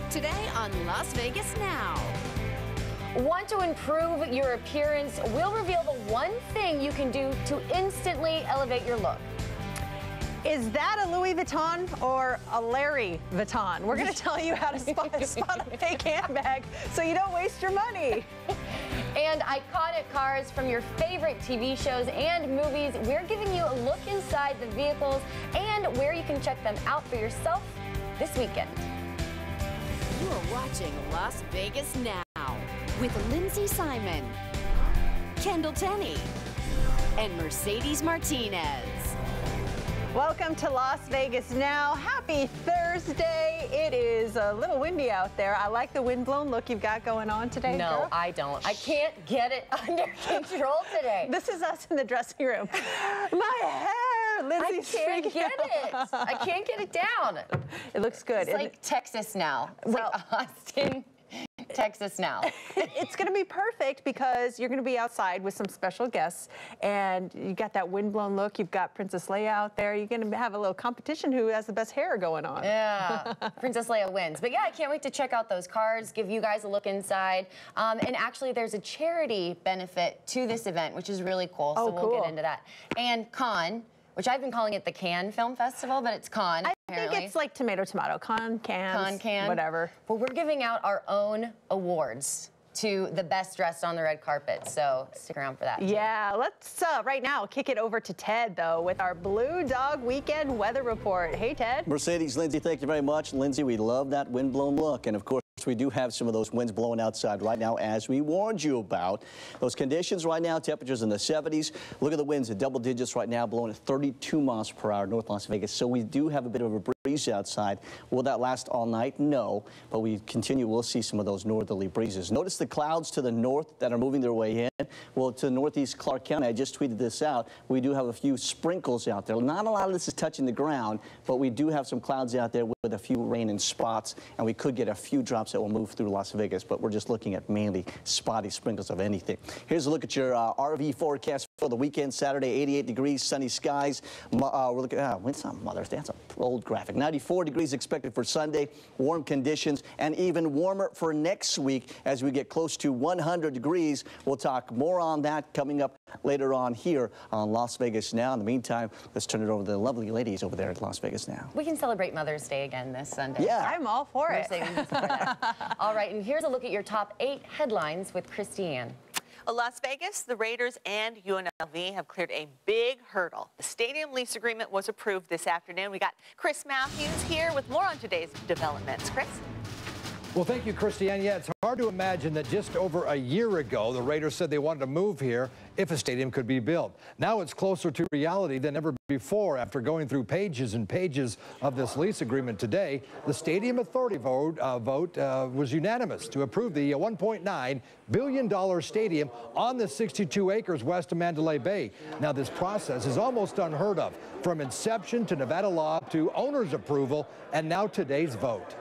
Today on Las Vegas Now. Want to improve your appearance? We'll reveal the one thing you can do to instantly elevate your look. Is that a Louis Vuitton or a Larry Vuitton? We're going to tell you how to spot a fake handbag so you don't waste your money. And iconic cars from your favorite TV shows and movies. We're giving you a look inside the vehicles and where you can check them out for yourself this weekend. You are watching Las Vegas Now with Lindsay Simon, Kendall Tenney, and Mercedes Martinez. Welcome to Las Vegas Now. Happy Thursday. It is a little windy out there. I like the windblown look you've got going on today. No, girl. I don't. I can't get it under control today. This is us in the dressing room. My hair, Lindsay. I can't get it. I can't get it down. It looks good. It's like Texas now. It's like Austin, Texas now. It's going to be perfect because you're going to be outside with some special guests, and you got that windblown look. You've got Princess Leia out there. You're going to have a little competition who has the best hair going on. Yeah, Princess Leia wins. But yeah, I can't wait to check out those cars, give you guys a look inside. And actually, there's a charity benefit to this event, which is really cool. So we'll get into that. And Cannes, which I've been calling it the Cannes Film Festival, but it's Cannes. I think it's like tomato, Cannes, whatever. Well, we're giving out our own awards to the best dressed on the red carpet, so stick around for that. Yeah, let's right now kick it over to Ted, though, with our Blue Dog Weekend weather report. Hey, Ted. Mercedes, Lindsay, thank you very much. Lindsay, we love that windblown look, and of course, we do have some of those winds blowing outside right now, as we warned you about. Those conditions right now, temperatures in the 70s. Look at the winds at double digits right now, blowing at 32 miles per hour, North Las Vegas. So we do have a bit of a breeze outside. Will that last all night? No, but we continue. We'll see some of those northerly breezes. Notice the clouds to the north that are moving their way in. Well, to northeast Clark County, I just tweeted this out. We do have a few sprinkles out there. Not a lot of this is touching the ground, but we do have some clouds out there with a few rain in spots, and we could get a few drops that will move through Las Vegas, but we're just looking at mainly spotty sprinkles of anything. Here's a look at your RV forecast for the weekend. Saturday, 88 degrees, sunny skies. We're looking at, it's not Mother's Day, that's an old graphic. 94 degrees expected for Sunday, warm conditions, and even warmer for next week as we get close to 100 degrees. We'll talk more on that coming up later on here on Las Vegas Now. In the meantime, let's turn it over to the lovely ladies over there at Las Vegas Now. We can celebrate Mother's Day again this Sunday. Yeah, I'm all for it. All right, and here's a look at your top 8 headlines with Christiane. Las Vegas, the Raiders, and UNLV have cleared a big hurdle. The stadium lease agreement was approved this afternoon. We got Chris Matthews here with more on today's developments. Chris? Well, thank you, Christiane. Yeah, it's hard to imagine that just over a year ago, the Raiders said they wanted to move here if a stadium could be built. Now it's closer to reality than ever before. After going through pages and pages of this lease agreement today, the Stadium Authority vote was unanimous to approve the $1.9 billion stadium on the 62 acres west of Mandalay Bay. Now, this process is almost unheard of, from inception to Nevada law to owner's approval, and now today's vote.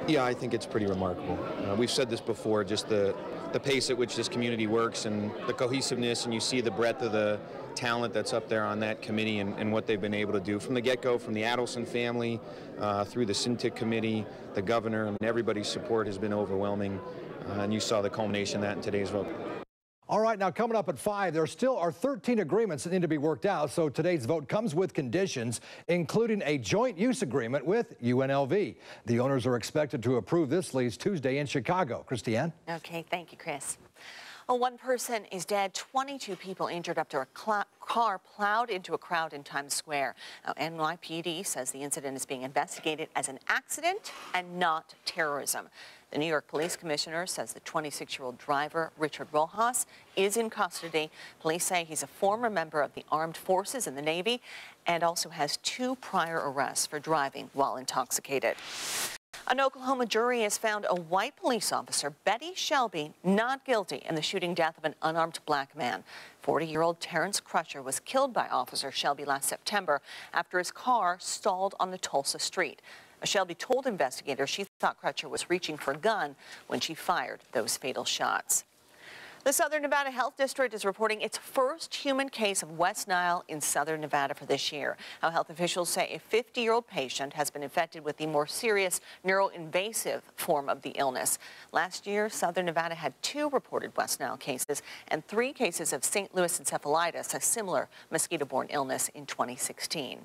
Yeah, I think it's pretty remarkable. We've said this before, just the pace at which this community works and the cohesiveness, and you see the breadth of the talent that's up there on that committee and what they've been able to do from the get-go, from the Adelson family through the Cintiq committee, the governor. I mean, everybody's support has been overwhelming, and you saw the culmination of that in today's vote. All right, now coming up at 5, there still are 13 agreements that need to be worked out, so today's vote comes with conditions, including a joint use agreement with UNLV. The owners are expected to approve this lease Tuesday in Chicago. Christiane? Okay, thank you, Chris. Well, one person is dead, 22 people injured after a car plowed into a crowd in Times Square. Now, NYPD says the incident is being investigated as an accident and not terrorism. The New York Police Commissioner says the 26-year-old driver, Richard Rojas, is in custody. Police say he's a former member of the armed forces in the Navy and also has 2 prior arrests for driving while intoxicated. An Oklahoma jury has found a white police officer, Betty Shelby, not guilty in the shooting death of an unarmed black man. 40-year-old Terrence Crutcher was killed by Officer Shelby last September after his car stalled on the Tulsa street. Shelby told investigators she thought Crutcher was reaching for a gun when she fired those fatal shots. The Southern Nevada Health District is reporting its first human case of West Nile in Southern Nevada for this year. Now, health officials say a 50-year-old patient has been infected with the more serious neuroinvasive form of the illness. Last year, Southern Nevada had 2 reported West Nile cases and 3 cases of St. Louis encephalitis, a similar mosquito-borne illness, in 2016.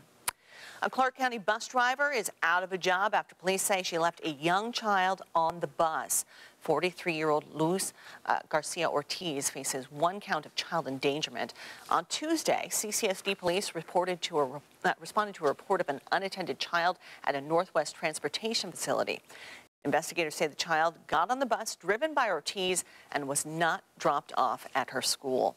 A Clark County bus driver is out of a job after police say she left a young child on the bus. 43-year-old Luz Garcia Ortiz faces 1 count of child endangerment. On Tuesday, CCSD police responded to a report of an unattended child at a Northwest transportation facility. Investigators say the child got on the bus driven by Ortiz and was not dropped off at her school.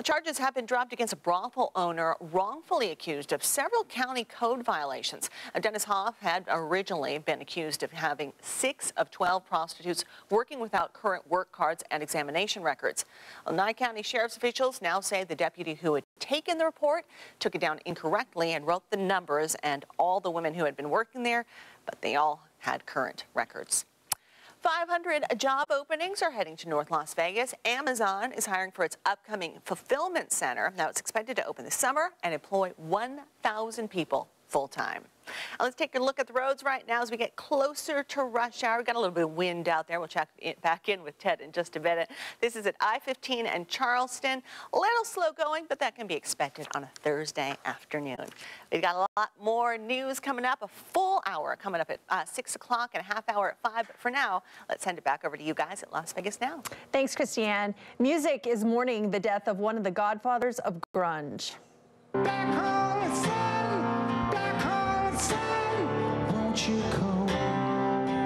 Charges have been dropped against a brothel owner wrongfully accused of several county code violations. Dennis Hoff had originally been accused of having 6 of 12 prostitutes working without current work cards and examination records. Nye County Sheriff's officials now say the deputy who had taken the report took it down incorrectly and wrote the numbers and all the women who had been working there, but they all had current records. 500 job openings are heading to North Las Vegas. Amazon is hiring for its upcoming fulfillment center. Now, it's expected to open this summer and employ 1,000 people full-time. Let's take a look at the roads right now as we get closer to rush hour. We've got a little bit of wind out there. We'll check back in with Ted in just a minute. This is at I-15 and Charleston. A little slow going, but that can be expected on a Thursday afternoon. We've got a lot more news coming up, a full hour coming up at 6 o'clock and a half hour at 5. But for now, let's send it back over to you guys at Las Vegas Now. Thanks, Christiane. Music is mourning the death of one of the godfathers of grunge. Back home, son. Back home, son. Won't you come?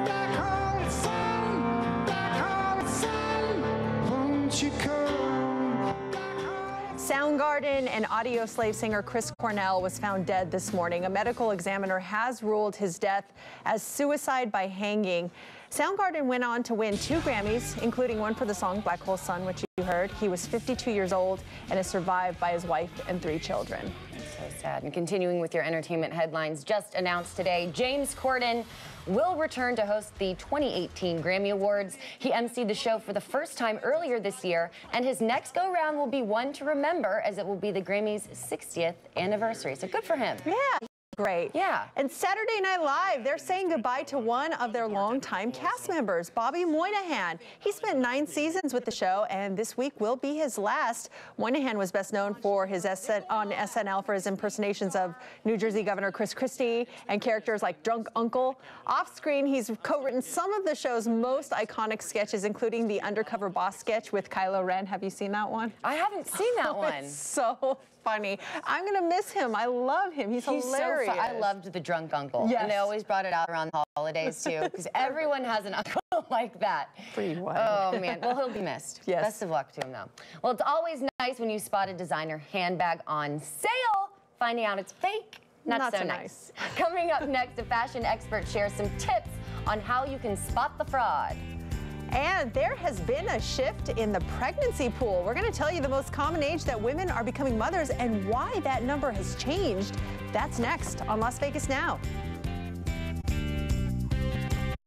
Back home, son. Back home, son. Won't you come? Soundgarden and Audioslave singer Chris Cornell was found dead this morning. A medical examiner has ruled his death as suicide by hanging. Soundgarden went on to win 2 Grammys, including one for the song Black Hole Sun, which you heard. He was 52 years old and is survived by his wife and 3 children. So sad. And continuing with your entertainment headlines, just announced today, James Corden will return to host the 2018 Grammy Awards. He emceed the show for the first time earlier this year, and his next go-round will be one to remember, as it will be the Grammys' 60th anniversary. So good for him. Yeah. Great. Yeah. And Saturday Night Live, they're saying goodbye to one of their longtime cast members, Bobby Moynihan. He spent 9 seasons with the show, and this week will be his last. Moynihan was best known for his on SNL for his impersonations of New Jersey Governor Chris Christie and characters like Drunk Uncle. Off-screen, he's co-written some of the show's most iconic sketches, including the Undercover Boss sketch with Kylo Ren. Have you seen that one? I haven't seen that one. It's so funny. I'm going to miss him. I love him. He's hilarious. So fun. I loved the Drunk Uncle. Yes. And they always brought it out around the holidays, too, because everyone has an uncle like that. Pretty wild. Oh, man. Well, he'll be missed. Yes. Best of luck to him, though. Well, it's always nice when you spot a designer handbag on sale. Finding out it's fake, not so nice. Coming up next, a fashion expert shares some tips on how you can spot the fraud. And there has been a shift in the pregnancy pool. We're going to tell you the most common age that women are becoming mothers and why that number has changed. That's next on Las Vegas Now.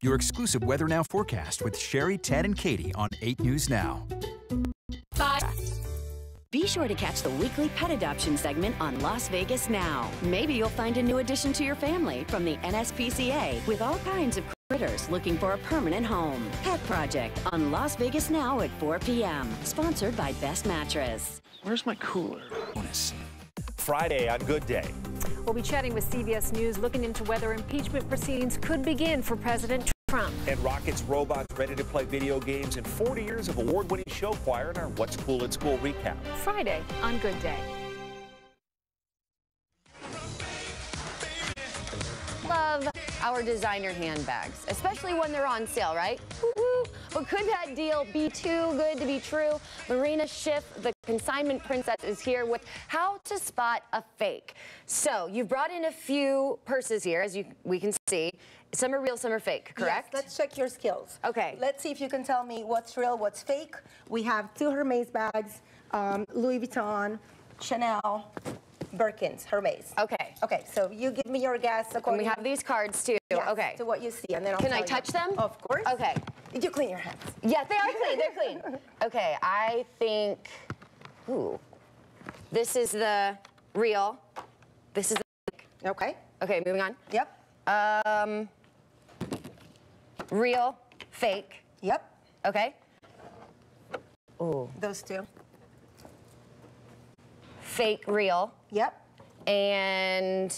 Your exclusive Weather Now forecast with Sherry, Ted, and Katie on 8 News Now. Bye. Be sure to catch the weekly pet adoption segment on Las Vegas Now. Maybe you'll find a new addition to your family from the NSPCA with all kinds of critters looking for a permanent home. Pet Project on Las Vegas Now at 4 p.m. Sponsored by Best Mattress. Where's my cooler? Bonus. Friday on Good Day. We'll be chatting with CBS News, looking into whether impeachment proceedings could begin for President Trump. And Rockets robots ready to play video games and 40 years of award-winning show choir in our What's Cool at School recap. Friday on Good Day. Love our designer handbags, especially when they're on sale, right? Woo-woo. But could that deal be too good to be true? Marina Schiff, the consignment princess, is here with how to spot a fake. So you've brought in a few purses here, as we can see. Some are real, some are fake, correct? Yes, let's check your skills. Okay. Let's see if you can tell me what's real, what's fake. We have 2 Hermes bags, Louis Vuitton, Chanel, Birkins, Hermes. Okay. Okay, so you give me your guess according. And we have these cards too. Yes, okay. to what you see, and then I'll Can tell I you. touch them? Of course. Okay. Did you clean your hands? Yeah, they are clean. They're clean. Okay, I think. Ooh. This is the real. This is the. Okay. Okay, moving on. Yep. Real, fake. Yep. Okay. Ooh. Those two. Fake, real. Yep. And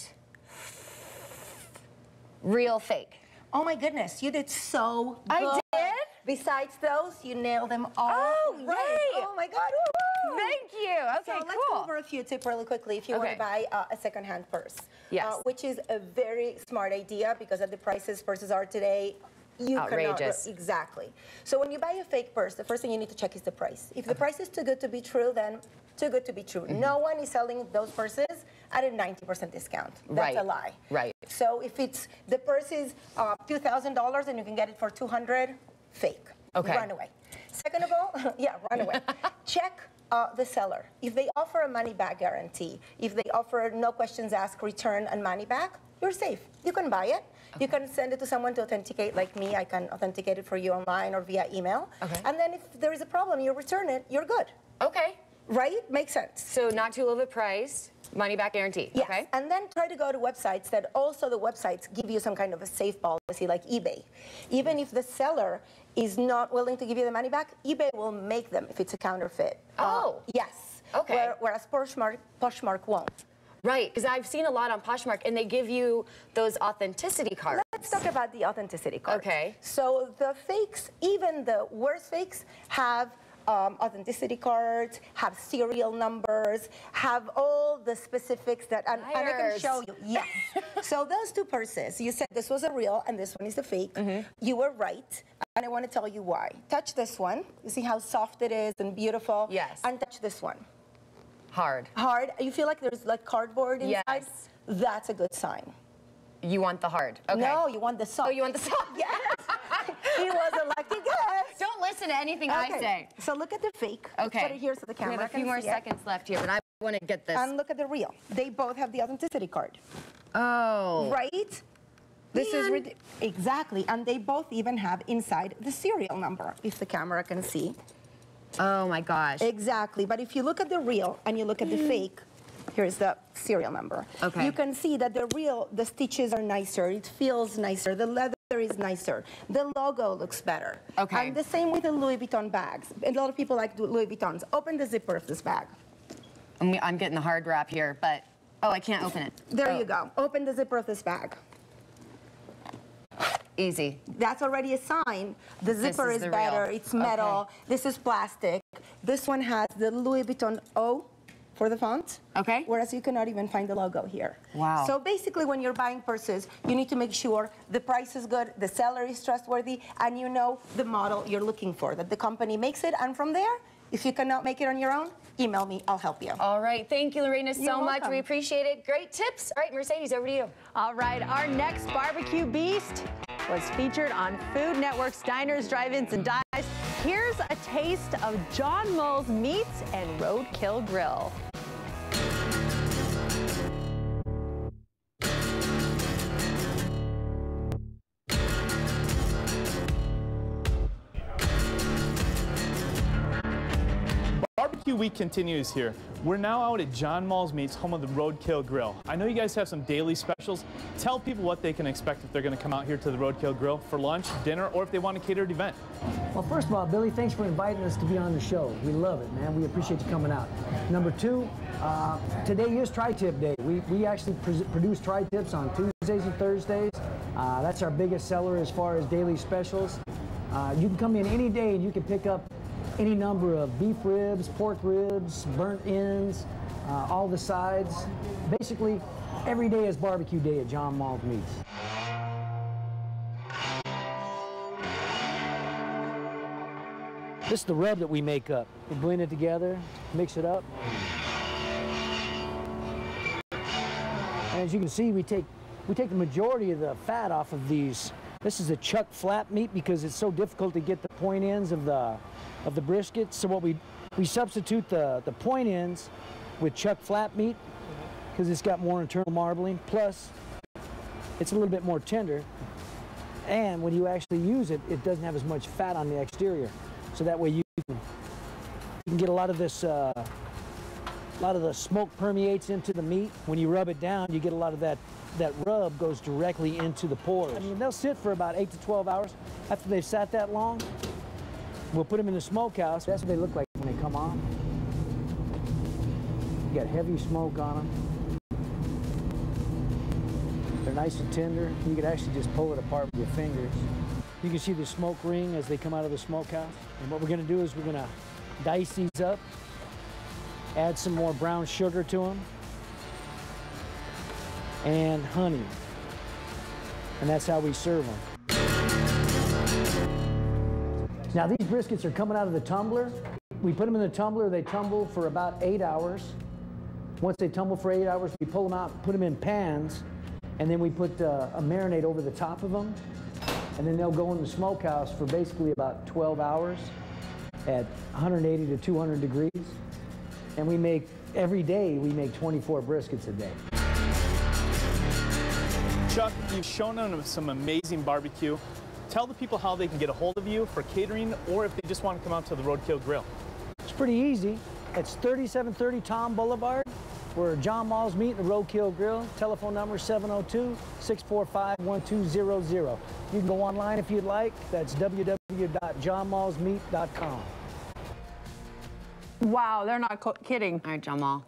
real, fake. Oh my goodness, you did so good. I did? Besides those, you nailed them all. Oh, right. yay. Oh my God. Woo-hoo. Thank you. Okay, so cool. let's go over a few tips really quickly if you want to buy a second-hand purse. Yes. Which is a very smart idea because at the prices purses are today, you outrageous. Cannot, exactly. So when you buy a fake purse, the first thing you need to check is the price. If the price is too good to be true, then too good to be true. No one is selling those purses at a 90% discount. That's a lie. Right. So if it's the purse is $2,000 and you can get it for $200, fake. Okay. Run away. Second of all, yeah, run away. Check the seller. If they offer a money-back guarantee, if they offer no questions asked, return, and money back, you're safe. You can buy it. You can send it to someone to authenticate, like me. I can authenticate it for you online or via email. Okay. And then if there is a problem, you return it, you're good. Okay. Right? Makes sense. So not too low of a price, money back guarantee. Yes. Okay. And then try to go to websites that also the websites give you some kind of a safe policy like eBay. Even if the seller is not willing to give you the money back, eBay will make them if it's a counterfeit. Oh. Yes. Okay. Whereas Poshmark won't. Right, because I've seen a lot on Poshmark, and they give you those authenticity cards. Let's talk about the authenticity cards. Okay. So the fakes, even the worst fakes, have authenticity cards, have serial numbers, have all the specifics that, and I can show you. Yes. So those two purses, you said this was a real and this one is a fake. You were right, and I want to tell you why. Touch this one. You see how soft it is and beautiful? Yes. And touch this one. Hard. Hard. You feel like there's like cardboard inside? Yes. That's a good sign. You want the hard. Okay. No, you want the soft. Oh, you want the soft? Yes. He was a lucky guess. Don't listen to anything I say. So look at the fake. Okay. Let's put it here so the camera We have a few can more see it. seconds left here, but I want to get this. And look at the real. They both have the authenticity card. Oh. Right? This is exactly. And they both even have inside the serial number, if the camera can see. Oh my gosh. Exactly. But if you look at the real and you look at the fake, here's the serial number. Okay. You can see that the real, the stitches are nicer. It feels nicer. The leather is nicer. The logo looks better. Okay. And the same with the Louis Vuitton bags. A lot of people like Louis Vuittons. Open the zipper of this bag. I'm getting the hard wrap here, but, oh, I can't open it. There you go. Open the zipper of this bag. Easy. That's already a sign. The zipper is better. Real. It's metal. Okay. This is plastic. This one has the Louis Vuitton O for the font. Okay. Whereas you cannot even find the logo here. Wow. So basically when you're buying purses, you need to make sure the price is good, the seller is trustworthy, and you know the model you're looking for, that the company makes it. And from there, if you cannot make it on your own, email me, I'll help you. All right, thank you, Lorena, You're so much. welcome. We appreciate it. Great tips. All right, Mercedes, over to you. All right, our next barbecue beast was featured on Food Network's Diners, Drive-Ins, and Dives. Here's a taste of John Mull's Meats and Roadkill Grill. Barbecue week continues here. We're now out at John Mull's Meats, home of the Roadkill Grill. I know you guys have some daily specials. Tell people what they can expect if they're going to come out here to the Roadkill Grill for lunch, dinner, or if they want a catered event. Well, first of all, Billy, thanks for inviting us to be on the show. We love it, man. We appreciate you coming out. Number two, today is Tri-Tip Day. We actually produce Tri-Tips on Tuesdays and Thursdays. That's our biggest seller as far as daily specials. You can come in any day and you can pick up any number of beef ribs, pork ribs, burnt ends, all the sides. Basically, every day is barbecue day at John Mull's Meats. This is the rub that we make up. We blend it together, mix it up. And as you can see, we take the majority of the fat off of these. This is a chuck flap meat because it's so difficult to get the point ends of the brisket. So what we substitute the point ends with chuck flap meat, because it's got more internal marbling. Plus, it's a little bit more tender. And when you actually use it, it doesn't have as much fat on the exterior. So that way you can get a lot of this, a lot of the smoke permeates into the meat. When you rub it down, you get a lot of that rub goes directly into the pores. I mean, they'll sit for about 8 to 12 hours. After they've sat that long, we'll put them in the smokehouse. That's what they look like when they come on. You got heavy smoke on them. They're nice and tender. You could actually just pull it apart with your fingers. You can see the smoke ring as they come out of the smokehouse. And what we're gonna do is we're gonna dice these up, add some more brown sugar to them, and honey. And that's how we serve them. Now these briskets are coming out of the tumbler. We put them in the tumbler, they tumble for about 8 hours. Once they tumble for 8 hours, we pull them out, put them in pans, and then we put a marinade over the top of them. And then they'll go in the smokehouse for basically about 12 hours at 180 to 200 degrees. And we make, every day, we make 24 briskets a day. Chuck, you've shown them some amazing barbecue. Tell the people how they can get a hold of you for catering, or if they just want to come out to the Roadkill Grill. It's pretty easy. It's 3730 Tom Boulevard. We're John Mull's Meat and the Roadkill Grill. Telephone number 702-645-1200. You can go online if you'd like. That's www.johnmullsmeat.com. Wow, they're not kidding. All right, John Mull.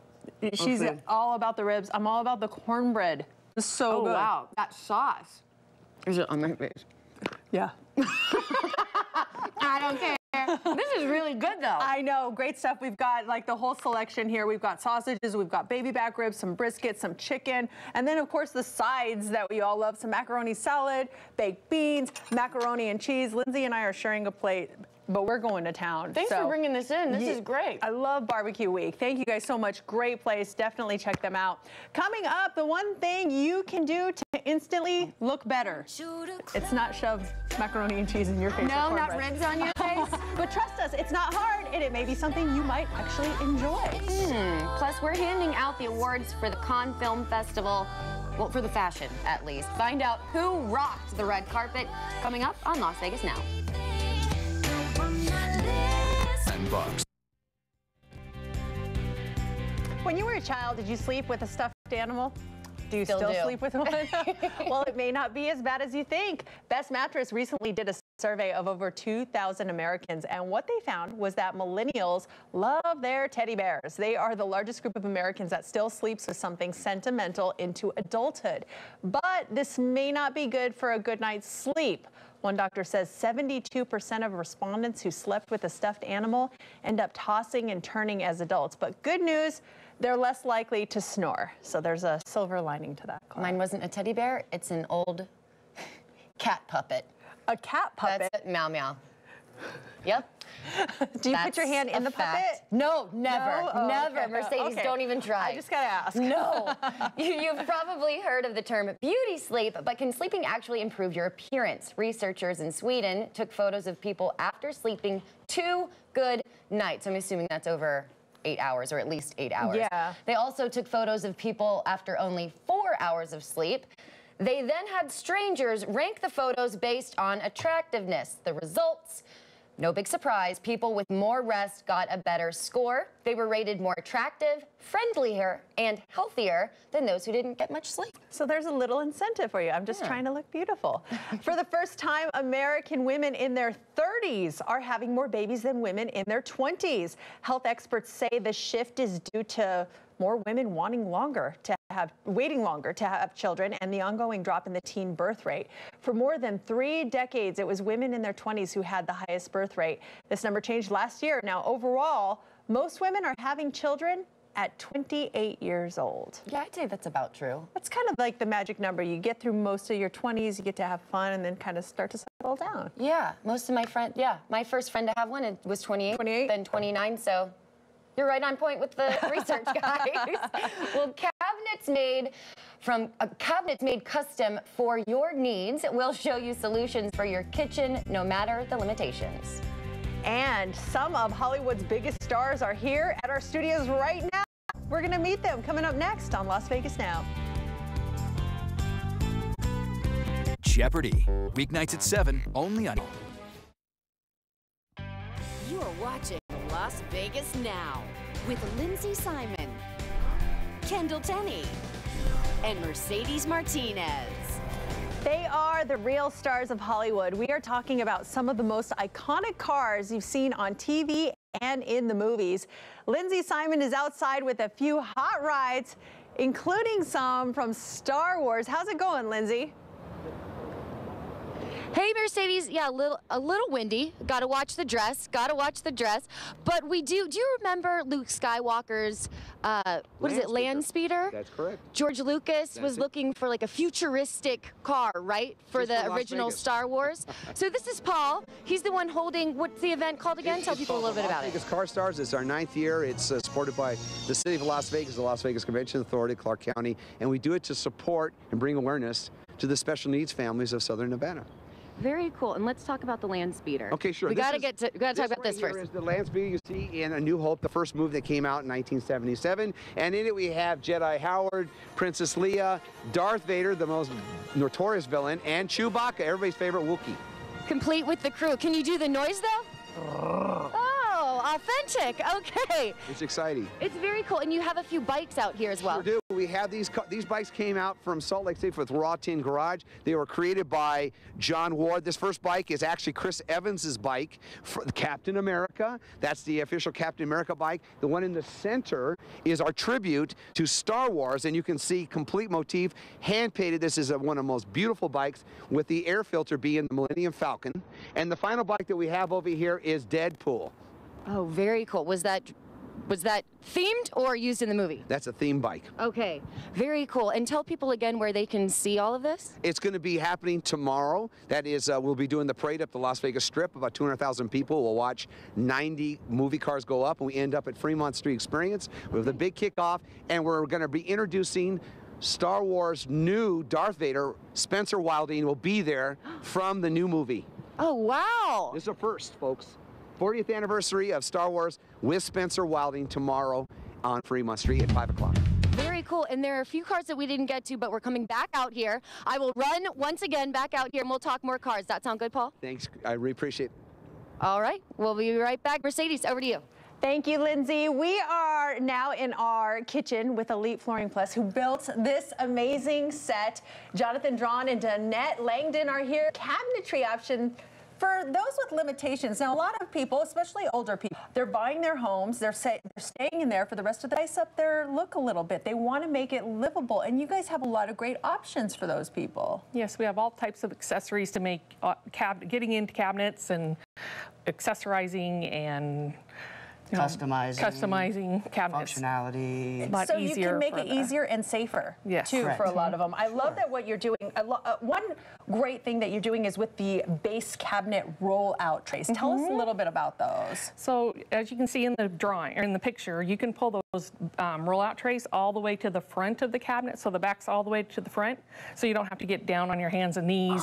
She's all about the ribs. I'm all about the cornbread. It's so good. Oh, wow. That sauce. Is it on my face? Yeah. I don't care. This is really good, though. I know. Great stuff. We've got like the whole selection here. We've got sausages, we've got baby back ribs, some brisket, some chicken, and then, of course, the sides that we all love, some macaroni salad, baked beans, macaroni and cheese. Lindsay and I are sharing a plate, but we're going to town. Thanks for bringing this in. This is great. I love Barbecue Week. Thank you guys so much. Great place. Definitely check them out. Coming up, the one thing you can do to instantly look better. It's not shove macaroni and cheese in your face. No, not ribs on your face. But trust us, it's not hard, and it may be something you might actually enjoy. Plus, we're handing out the awards for the Cannes Film Festival. Well, for the fashion, at least. Find out who rocked the red carpet coming up on Las Vegas Now. $10. When you were a child, did you sleep with a stuffed animal? Do you still sleep with one? Well, it may not be as bad as you think. Best Mattress recently did a survey of over 2,000 Americans, and what they found was that millennials love their teddy bears. They are the largest group of Americans that still sleeps with something sentimental into adulthood. But this may not be good for a good night's sleep. One doctor says 72% of respondents who slept with a stuffed animal end up tossing and turning as adults. But good news, they're less likely to snore. So there's a silver lining to that. Mine wasn't a teddy bear. It's an old cat puppet. A cat puppet? That's Meow Meow. Yep. Do you put your hand in the puppet? No, never. No? Oh, never. okay. Mercedes, don't even try. I just gotta ask. No. You've probably heard of the term beauty sleep, but can sleeping actually improve your appearance? Researchers in Sweden took photos of people after sleeping 2 good nights. I'm assuming that's over 8 hours, or at least 8 hours. Yeah. They also took photos of people after only 4 hours of sleep. They then had strangers rank the photos based on attractiveness. The results, no big surprise, people with more rest got a better score. They were rated more attractive, friendlier, and healthier than those who didn't get much sleep. So there's a little incentive for you. I'm just trying to look beautiful. For the first time, American women in their 30s are having more babies than women in their 20s. Health experts say the shift is due to more women waiting longer to have children, and the ongoing drop in the teen birth rate. For more than 3 decades, it was women in their 20s who had the highest birth rate. This number changed last year. Now, overall, most women are having children at 28 years old. Yeah, I'd say that's about true. That's kind of like the magic number. You get through most of your 20s, you get to have fun, and then kind of start to settle down. Yeah, most of my friends, my first friend to have one, it was 28, then 29, so you're right on point with the research, guys. Well, cabinets made custom for your needs. We'll show you solutions for your kitchen, no matter the limitations. And some of Hollywood's biggest stars are here at our studios right now. We're going to meet them coming up next on Las Vegas Now. Jeopardy! Weeknights at 7, only on... You are watching Las Vegas Now with Lindsay Simon, Kendall Tenney, and Mercedes Martinez. They are the real stars of Hollywood. We are talking about some of the most iconic cars you've seen on TV and in the movies. Lindsay Simon is outside with a few hot rides, including some from Star Wars. How's it going, Lindsay? Hey, Mercedes. Yeah, a little windy. Gotta watch the dress. But we do you remember Luke Skywalker's, land speeder? That's correct. George Lucas was looking for like a futuristic car, right? For the original Star Wars. So this is Paul. He's the one holding, what's the event called again? Tell people a little bit about it. Las Vegas Car Stars. It's our 9th year. It's supported by the City of Las Vegas, the Las Vegas Convention Authority, Clark County, and we do it to support and bring awareness to the special needs families of Southern Nevada. Very cool. And let's talk about the land speeder. Okay, sure. We gotta talk about this first. This is the land speeder you see in A New Hope, the first movie that came out in 1977. And in it we have Jedi Howard, Princess Leia, Darth Vader, the most notorious villain, and Chewbacca, everybody's favorite Wookiee. Complete with the crew. Can you do the noise though? Oh, authentic. Okay. It's exciting. It's very cool. And you have a few bikes out here as well. Sure do. We have these bikes came out from Salt Lake City with Raw Tin Garage. They were created by John Ward. This first bike is actually Chris Evans's bike for Captain America. That's the official Captain America bike. The one in the center is our tribute to Star Wars, and you can see complete motif, hand painted. This is one of the most beautiful bikes, with the air filter being the Millennium Falcon. And the final bike that we have over here is Deadpool. Oh, very cool. Was that themed or used in the movie? That's a theme bike. Okay, very cool. And tell people again where they can see all of this. It's going to be happening tomorrow. That is, we'll be doing the parade up the Las Vegas Strip. About 200,000 people will watch 90 movie cars go up, and we end up at Fremont Street Experience with a big kickoff, and we're going to be introducing Star Wars new Darth Vader. Spencer Wilding will be there from the new movie. Oh, wow. This is a first, folks. 40th anniversary of Star Wars with Spencer Wilding tomorrow on Fremont Street at 5 o'clock. Very cool. And there are a few cars that we didn't get to, but we're coming back out here. I will run once again back out here, and we'll talk more cars. That sound good, Paul? Thanks. I really appreciate it. All right. We'll be right back. Mercedes, over to you. Thank you, Lindsay. We are now in our kitchen with Elite Flooring Plus, who built this amazing set. Jonathan Drawn and Danette Langdon are here. Cabinetry option for those with limitations. Now, a lot of people, especially older people, they're buying their homes, they're staying in there for the rest of the day, spice up their look a little bit. They want to make it livable, and you guys have a lot of great options for those people. Yes, we have all types of accessories to make getting into cabinets and accessorizing and customizing cabinets. Functionality. So you can make it easier and safer, too, for a lot of them. I love that what you're doing. One great thing that you're doing is with the base cabinet roll-out trays. Tell us a little bit about those. So as you can see in the drawing, or in the picture, you can pull those roll-out trays all the way to the front of the cabinet, so the back's all the way to the front, so you don't have to get down on your hands and knees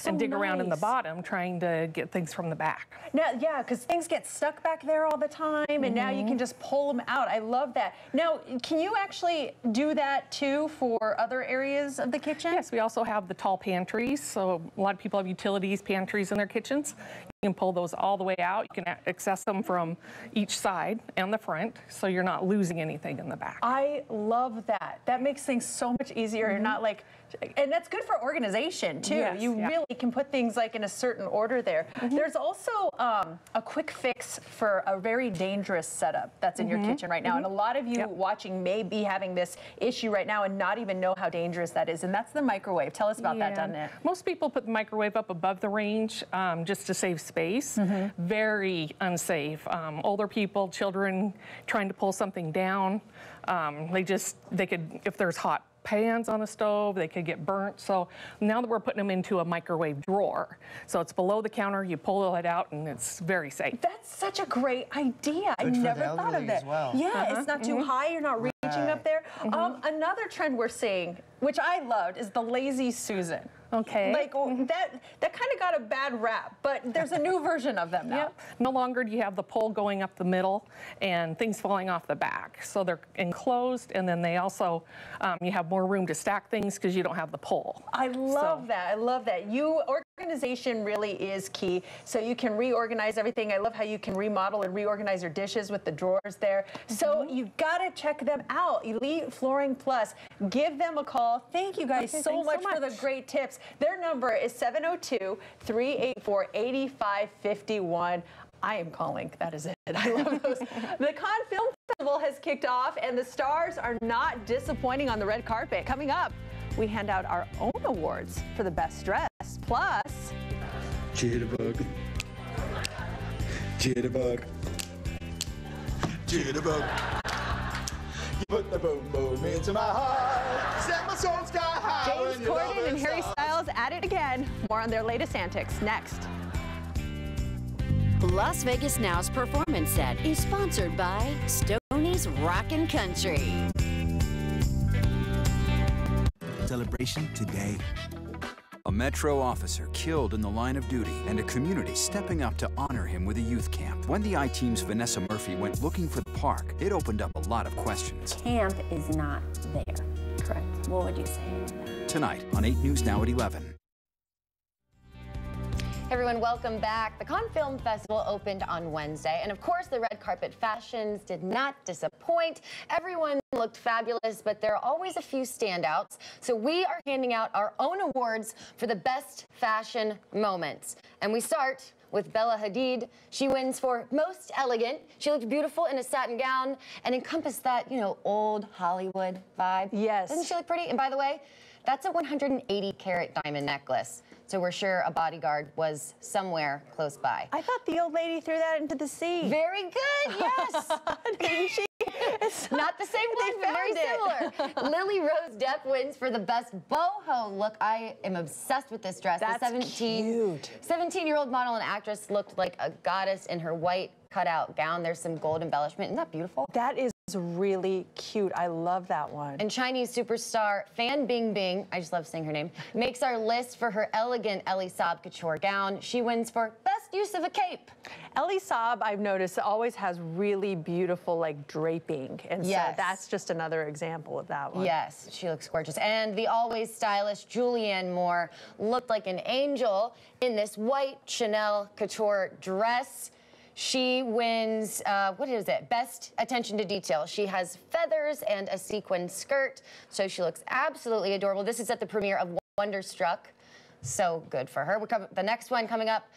and dig around in the bottom trying to get things from the back. Now, yeah, because things get stuck back there all the time, and now you can just pull them out. I love that. Now, can you actually do that too for other areas of the kitchen? Yes, we also have the tall pantries. So a lot of people have utilities pantries in their kitchens. You can pull those all the way out. You can access them from each side and the front, so you're not losing anything in the back. I love that. That makes things so much easier. You're not like, and that's good for organization too. Yes, you really can put things like in a certain order there. There's also a quick fix for a very dangerous setup that's in your kitchen right now. And a lot of you watching may be having this issue right now and not even know how dangerous that is. And that's the microwave. Tell us about that, Danette. Most people put the microwave up above the range just to save space. Very unsafe. Older people, children trying to pull something down. They could, if there's hot pans on the stove, they could get burnt. So now that we're putting them into a microwave drawer, so it's below the counter, you pull it out, and it's very safe. That's such a great idea. I never thought of that. Well. Yeah, it's not too high, you're not reaching up there. Another trend we're seeing, which I loved, is the Lazy Susan. Okay. Like that kind of got a bad rap, but there's a new version of them now. Yep. No longer do you have the pole going up the middle and things falling off the back. So they're enclosed, and then they also, you have more room to stack things because you don't have the pole. I love that. I love that. Organization really is key. So you can reorganize everything. I love how you can remodel and reorganize your dishes with the drawers there. So you got to check them out. Elite Flooring Plus. Give them a call. Thank you guys so much for the great tips. Their number is 702-384-8551. I am calling. That is it. I love those. The Cannes Film Festival has kicked off, and the stars are not disappointing on the red carpet. Coming up, we hand out our own awards for the best dress. Plus, Jitterbug. Jitterbug. Jitterbug. You put the boom boom into my heart. Set my soul sky high. James Corden and Harry Styles at it again. More on their latest antics next. Las Vegas Now's performance set is sponsored by Stoney's Rockin' Country. Celebration today. A Metro officer killed in the line of duty and a community stepping up to honor him with a youth camp. When the I-Team's Vanessa Murphy went looking for the park, it opened up a lot of questions. Camp is not there. Correct. What would you say to that? Tonight on 8 News Now at 11. Hey everyone, welcome back. The Cannes Film Festival opened on Wednesday, and of course the red carpet fashions did not disappoint. Everyone looked fabulous, but there are always a few standouts. So we are handing out our own awards for the best fashion moments. And we start with Bella Hadid. She wins for Most Elegant. She looked beautiful in a satin gown and encompassed that, you know, old Hollywood vibe. Yes. Doesn't she look pretty? And by the way, that's a 180-carat diamond necklace. So we're sure a bodyguard was somewhere close by. I thought the old lady threw that into the sea. Very good, yes. Didn't she? It's not the same one, but very similar. Lily Rose Depp wins for the best boho look. I am obsessed with this dress. That's cute. 17-year-old model and actress looked like a goddess in her white cutout gown. There's some gold embellishment. Isn't that beautiful? That is really cute. I love that one. And Chinese superstar Fan Bingbing, I just love saying her name, makes our list for her elegant Elie Saab couture gown. She wins for best use of a cape. Elie Saab, I've noticed, always has really beautiful, like, draping. And so that's just another example of that one. Yes, she looks gorgeous. And the always stylish Julianne Moore looked like an angel in this white Chanel couture dress. She wins, what is it? Best attention to detail. She has feathers and a sequin skirt, so she looks absolutely adorable. This is at the premiere of Wonderstruck. So good for her. The next one coming up,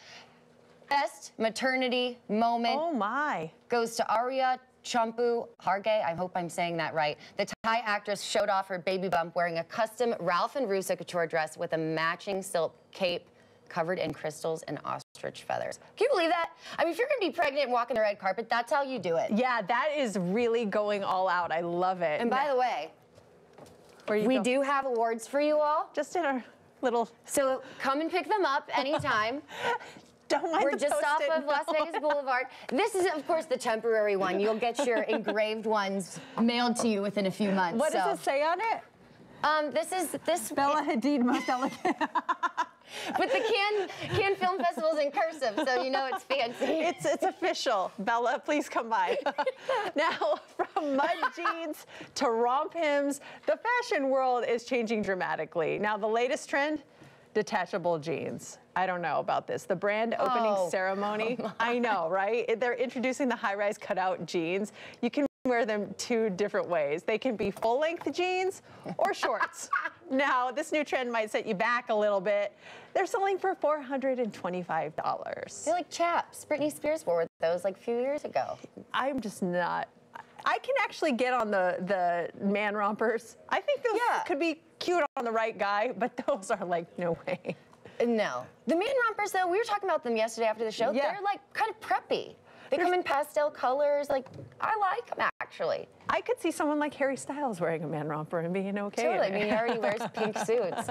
best maternity moment. Oh my. Goes to Arya Champu Harge. I hope I'm saying that right. The Thai actress showed off her baby bump wearing a custom Ralph and Russo couture dress with a matching silk cape covered in crystals and ostrich feathers. Can you believe that? I mean, if you're gonna be pregnant and walking the red carpet, that's how you do it. Yeah, that is really going all out. I love it. And by the way, we do have awards for you all. Just in our little... So come and pick them up anytime. Don't mind We're just off of Las Vegas Boulevard. This is, of course, the temporary one. You'll get your engraved ones mailed to you within a few months. What does it say on it? This Bella Hadid, Most Elegant. But the Cannes Film Festival's in cursive, so you know it's fancy. It's official. Bella, please come by. Now, from mud jeans to romp hymns, the fashion world is changing dramatically. Now, the latest trend, detachable jeans. I don't know about this. The brand opening ceremony, I know, right? They're introducing the high-rise cutout jeans. You can wear them two different ways. They can be full-length jeans or shorts. Now, this new trend might set you back a little bit. They're selling for $425. They're like chaps. Britney Spears wore those like a few years ago. I'm just not. I can actually get on the man rompers. I think those could be cute on the right guy, but those are like, no way. No. The man rompers, though, we were talking about them yesterday after the show. Yeah. They're like kind of preppy. They come in pastel colors. Like, I like them, actually. I could see someone like Harry Styles wearing a man romper and being okay. Totally. I mean, he already wears pink suits.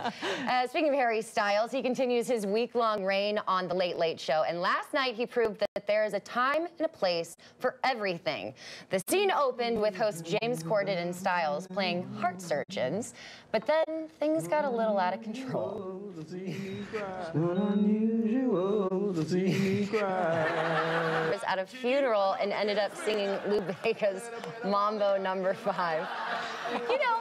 Speaking of Harry Styles, he continues his week-long reign on The Late Late Show. And last night, he proved that there is a time and a place for everything. The scene opened with host James Corden and Styles playing Heart Surgeons. But then things got a little out of control. Was at a funeral and ended up singing Lou Bega's Mambo No. 5. You know,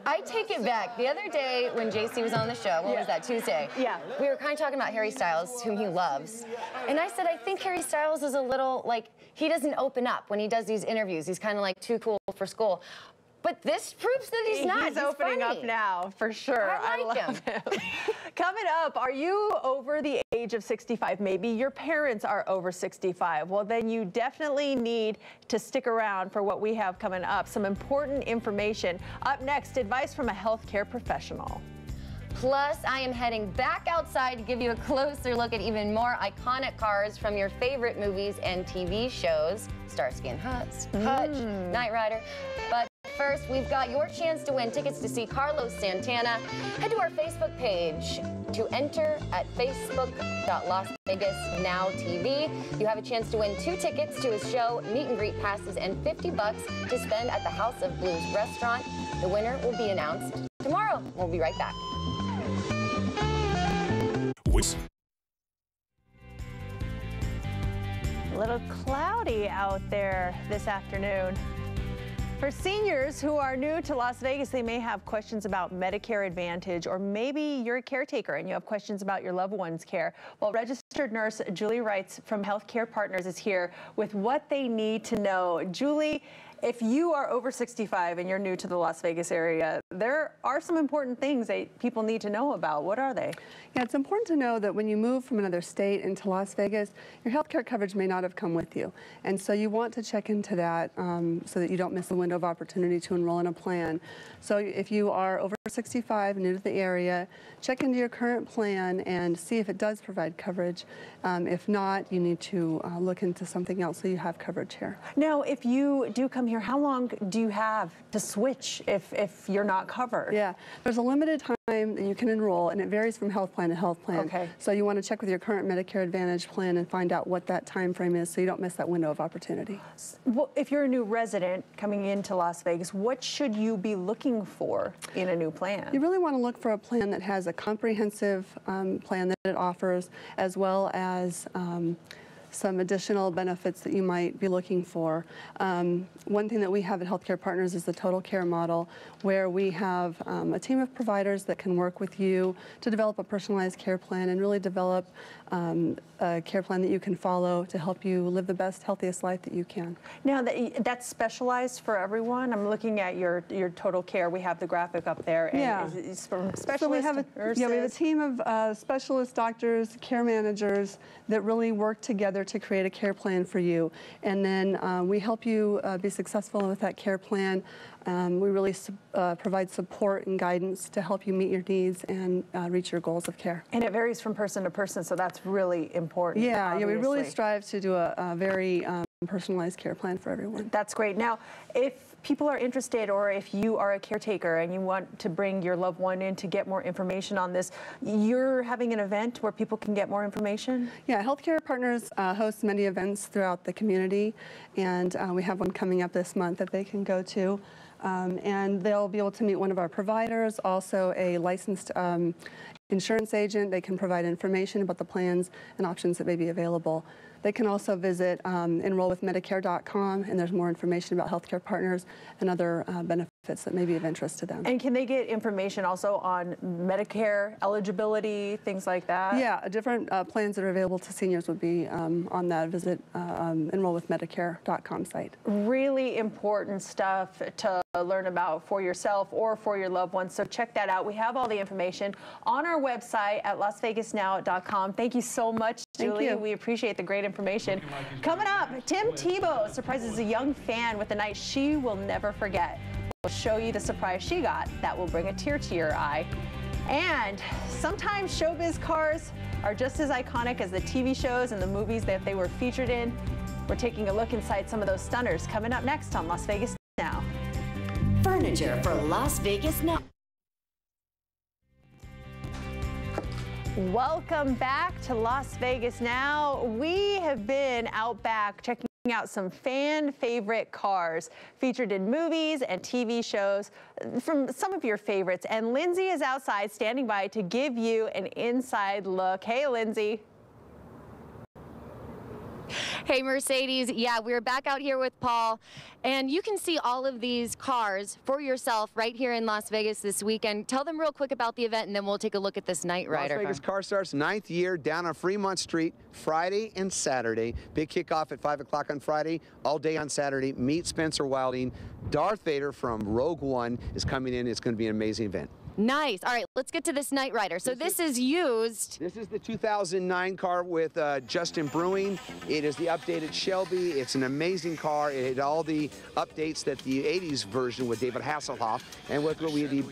I take it back. The other day when JC was on the show, what was that, Tuesday? Yeah. We were kind of talking about Harry Styles, whom he loves. And I said, I think Harry Styles is a little, like, he doesn't open up when he does these interviews. He's kind of like too cool for school. But this proves that he's not. He's opening funny. up now, for sure. I like him. Coming up, are you over the age of 65? Maybe your parents are over 65. Well, then you definitely need to stick around for what we have coming up. Some important information. Up next, advice from a healthcare professional. Plus, I am heading back outside to give you a closer look at even more iconic cars from your favorite movies and TV shows. Starsky and Hutch, Knight Rider. But first, we've got your chance to win tickets to see Carlos Santana. Head to our Facebook page to enter at facebook.LasVegasNowTV. You have a chance to win 2 tickets to his show, meet and greet passes, and $50 to spend at the House of Blues restaurant. The winner will be announced tomorrow. We'll be right back. A little cloudy out there this afternoon. For seniors who are new to Las Vegas, they may have questions about Medicare Advantage, or maybe you're a caretaker and you have questions about your loved one's care. Well, registered nurse Julie Wrights from Healthcare Partners is here with what they need to know. Julie, if you are over 65 and you're new to the Las Vegas area, there are some important things that people need to know about. What are they? Yeah, it's important to know that when you move from another state into Las Vegas, your health care coverage may not have come with you. And so you want to check into that so that you don't miss the window of opportunity to enroll in a plan. So if you are over 65, new to the area, check into your current plan and see if it does provide coverage. If not, you need to look into something else so you have coverage here. Now, if you do come here, how long do you have to switch if you're not covered? Yeah, there's a limited time that you can enroll, and it varies from health plan to health plan. Okay. So you want to check with your current Medicare Advantage plan and find out what that time frame is so you don't miss that window of opportunity. Well, if you're a new resident coming into Las Vegas, what should you be looking for in a new plan? You really want to look for a plan that has a comprehensive plan that it offers, as well as some additional benefits that you might be looking for. One thing that we have at Healthcare Partners is the Total Care model, where we have a team of providers that can work with you to develop a personalized care plan and really develop a care plan that you can follow to help you live the best, healthiest life that you can. Now, that's specialized for everyone. I'm looking at your Total Care. We have the graphic up there. And yeah. It's from specialists, so we have nurses. Yeah, we have a team of specialist doctors, care managers that really work together to create a care plan for you. And then we help you be successful with that care plan. We really provide support and guidance to help you meet your needs and reach your goals of care. And it varies from person to person, so that's really important. Yeah, obviously. yeah, we really strive to do a very personalized care plan for everyone. That's great. Now, if people are interested, or if you are a caretaker and you want to bring your loved one in to get more information on this, you're having an event where people can get more information? Yeah, Healthcare Partners hosts many events throughout the community, and we have one coming up this month that they can go to. And they'll be able to meet one of our providers, also a licensed insurance agent. They can provide information about the plans and options that may be available. They can also visit enrollwithmedicare.com, and there's more information about Healthcare Partners and other benefits that may be of interest to them. And can they get information also on Medicare eligibility, things like that? Yeah, different plans that are available to seniors would be on that visit enrollwithmedicare.com site. Really important stuff to learn about for yourself or for your loved ones, so check that out. We have all the information on our website at LasVegasNow.com. Thank you so much, Julie. Thank you. We appreciate the great information. Coming up, Tim Tebow surprises a young fan with a night she will never forget. We'll show you the surprise she got that will bring a tear to your eye. And sometimes showbiz cars are just as iconic as the TV shows and the movies that they were featured in. We're taking a look inside some of those stunners coming up next on Las Vegas Now. manager for Las Vegas Now. Welcome back to Las Vegas Now. We have been out back checking out some fan favorite cars featured in movies and TV shows from some of your favorites. And Lindsay is outside standing by to give you an inside look. Hey, Lindsay. Hey, Mercedes. Yeah, we're back out here with Paul, and you can see all of these cars for yourself right here in Las Vegas this weekend. Tell them real quick about the event, and then we'll take a look at this Night Rider. Las Vegas Car Star's 9th year down on Fremont Street, Friday and Saturday. Big kickoff at 5 o'clock on Friday, all day on Saturday. Meet Spencer Wilding. Darth Vader from Rogue One is coming in. It's going to be an amazing event. Nice. All right, let's get to this Night Rider. So this is used. This is the 2009 car with Justin Brewing. It is the updated Shelby. It's an amazing car. It had all the updates that the 80s version with David Hasselhoff. And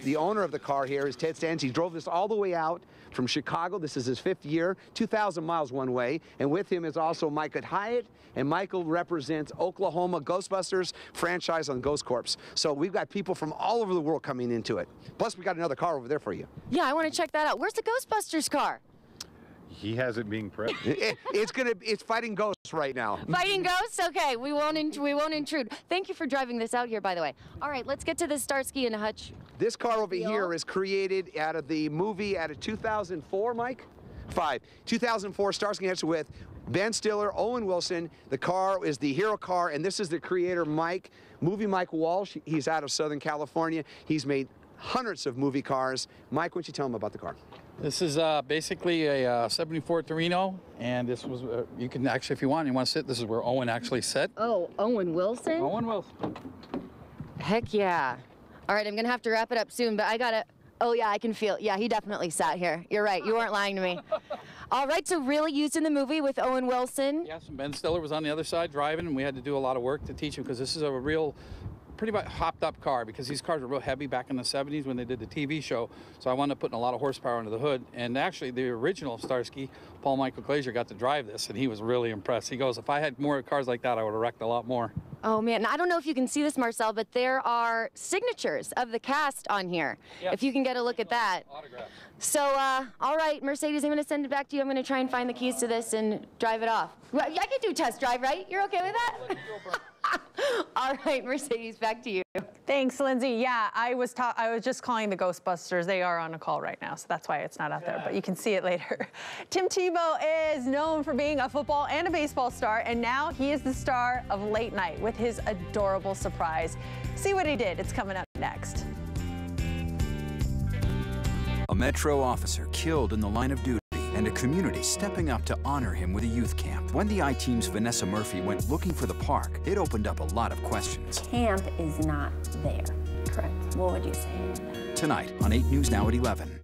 the owner of the car here is Ted Stans. He drove this all the way out from Chicago. This is his 5th year, 2,000 miles one way. And with him is also Micah Hyatt. And Michael represents Oklahoma Ghostbusters franchise on Ghost Corps. So we've got people from all over the world coming into it. Plus, we got another car over there for you. Yeah, I want to check that out. Where's the Ghostbusters car? He has it being prepped. It's fighting ghosts right now. Fighting ghosts? Okay, we won't intrude. Thank you for driving this out here, by the way. All right, let's get to the Starsky and Hutch. This car over here is created out of the movie out of 2004, Mike? 2004 Starsky and Hutch with Ben Stiller, Owen Wilson. The car is the hero car, and this is the creator, Mike Walsh. He's out of Southern California. He's made hundreds of movie cars. Mike, why don't you tell him about the car? This is basically a 74 Torino, and this was, you can actually, if you want to sit, this is where Owen actually sat. Oh, Owen Wilson? Owen Wilson. Heck yeah. All right, I'm going to have to wrap it up soon, but I got to, oh yeah, I can feel, yeah, he definitely sat here. You're right, you weren't lying to me. All right, so really used in the movie with Owen Wilson. Yes, and Ben Stiller was on the other side driving, and we had to do a lot of work to teach him, because this is a real, pretty much hopped up car, because these cars were real heavy back in the 70s when they did the TV show. So I wound up putting a lot of horsepower under the hood. And actually the original Starsky, Paul Michael Glaser, got to drive this, and he was really impressed. He goes, if I had more cars like that, I would have wrecked a lot more. Oh man, I don't know if you can see this, Marcel, but there are signatures of the cast on here. Yep. If you can get a look at that. Autograph. So, all right, Mercedes, I'm going to send it back to you. I'm going to try and find the keys to this and drive it off. Well, I can do test drive, right? You're okay with that? All right, Mercedes, back to you. Thanks, Lindsay. Yeah, I was just calling the Ghostbusters. They are on a call right now, so that's why it's not out there, but you can see it later. Tim Tebow is known for being a football and a baseball star, and now he is the star of Late Night with his adorable surprise. See what he did. It's coming up next. A Metro officer killed in the line of duty, and a community stepping up to honor him with a youth camp. When the I-Team's Vanessa Murphy went looking for the park, it opened up a lot of questions. Camp is not there. Correct. What would you say? Tonight on 8 News Now at 11.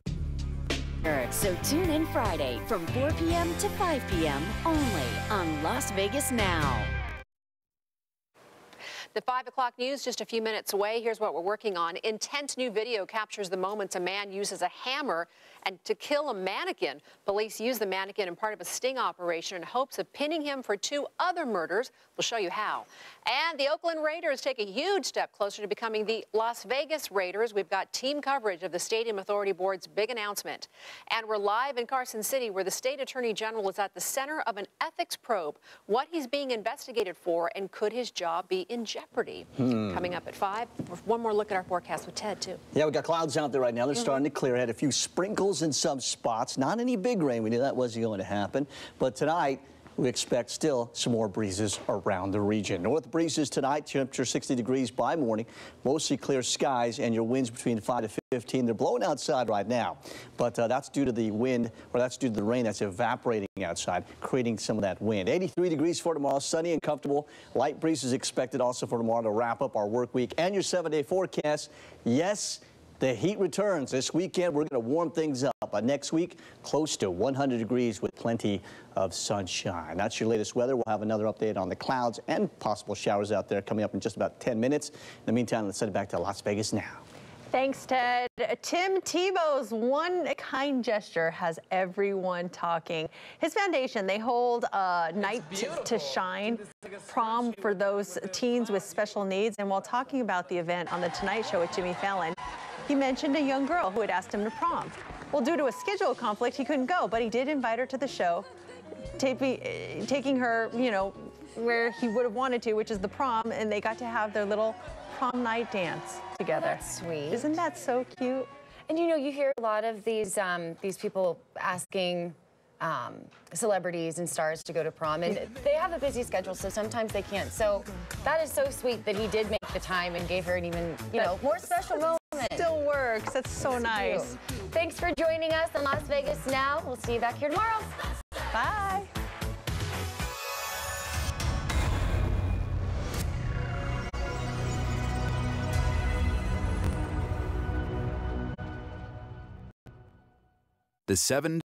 So tune in Friday from 4 p.m. to 5 p.m. only on Las Vegas Now. The 5 o'clock news just a few minutes away. Here's what we're working on. Intense new video captures the moments a man uses a hammer and to kill a mannequin. Police use the mannequin in part of a sting operation in hopes of pinning him for 2 other murders. We'll show you how. And the Oakland Raiders take a huge step closer to becoming the Las Vegas Raiders. We've got team coverage of the Stadium Authority Board's big announcement. And we're live in Carson City, where the state attorney general is at the center of an ethics probe. What he's being investigated for, and could his job be in jeopardy? Coming up at 5. One more look at our forecast with Ted, too. Yeah, we got clouds out there right now. They're starting to clear. Had a few sprinkles in some spots. Not any big rain. We knew that wasn't going to happen. But tonight, we expect still some more breezes around the region. North breezes tonight, temperature 60 degrees by morning, mostly clear skies, and your winds between 5 to 15. They're blowing outside right now, but that's due to the wind, or that's due to the rain that's evaporating outside, creating some of that wind. 83 degrees for tomorrow, sunny and comfortable. Light breezes expected also for tomorrow to wrap up our work week and your 7-day forecast. Yes, the heat returns this weekend. We're going to warm things up. But next week, close to 100 degrees with plenty of sunshine. That's your latest weather. We'll have another update on the clouds and possible showers out there coming up in just about 10 minutes. In the meantime, let's send it back to Las Vegas now. Thanks, Ted. Tim Tebow's one kind gesture has everyone talking. His foundation, they hold a Night to Shine prom for those teens with special needs. And while talking about the event on The Tonight Show with Jimmy Fallon, he mentioned a young girl who had asked him to prom. Well, due to a schedule conflict, he couldn't go, but he did invite her to the show, taking her, you know, where he would have wanted to, which is the prom, and they got to have their little prom night dance together. Oh, that's sweet. Isn't that so cute? And you know, you hear a lot of these people asking celebrities and stars to go to prom, and they have a busy schedule, so sometimes they can't. So that is so sweet that he did make the time and gave her an even, you know, more special moment. Still works. That's so nice. Thanks for joining us on Las Vegas Now. We'll see you back here tomorrow. Bye. The 7